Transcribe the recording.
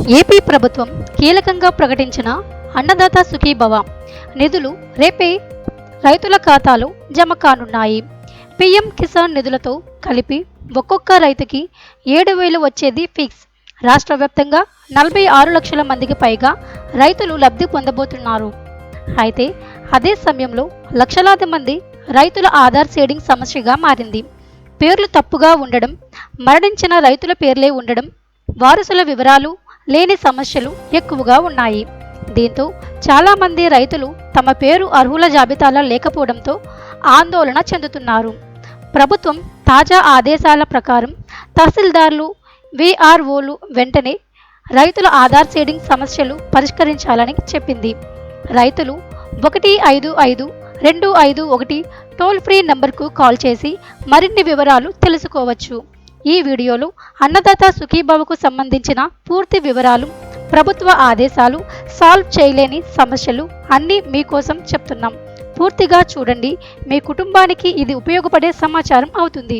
AP ప్రభుత్వం కీలకంగా ప్రకటించిన అన్నదాత సుఖీభవ నిధులు రేపే రైతుల ఖాతాలో జమ కానున్నాయి. పీఎం కిసాన్ నిధులతో కలిపి ఒక్కొక్క రైతుకి 7,000 వచ్చేది ఫిక్స్. రాష్ట్ర వ్యాప్తంగా 46 లక్షల మందికి పైగా రైతులు లబ్ధి పొందబోతున్నారు. అయితే అదే సమయంలో లక్షలాది మంది రైతుల ఆధార్ సీడింగ్ సమస్యగా మారింది. పేర్లు తప్పుగా ఉండడం, మరణించిన రైతుల పేర్లే ఉండడం, వారసుల వివరాలు లేని సమస్యలు ఎక్కువగా ఉన్నాయి. దీంతో చాలామంది రైతులు తమ పేరు అర్హుల జాబితాలో లేకపోవడంతో ఆందోళన చెందుతున్నారు. ప్రభుత్వం తాజా ఆదేశాల ప్రకారం తహసీల్దార్లు, వీఆర్ఓలు వెంటనే రైతుల ఆధార్ సీడింగ్ సమస్యలు పరిష్కరించాలని చెప్పింది. రైతులు 155-251 టోల్ ఫ్రీ నంబర్కు కాల్ చేసి మరిన్ని వివరాలు తెలుసుకోవచ్చు. ఈ వీడియోలో అన్నదాత సుఖీభవకు సంబంధించిన పూర్తి వివరాలు, ప్రభుత్వ ఆదేశాలు, సాల్వ్ చేయలేని సమస్యలు అన్నీ మీకోసం చెప్తున్నాం. పూర్తిగా చూడండి. మీ కుటుంబానికి ఇది ఉపయోగపడే సమాచారం అవుతుంది.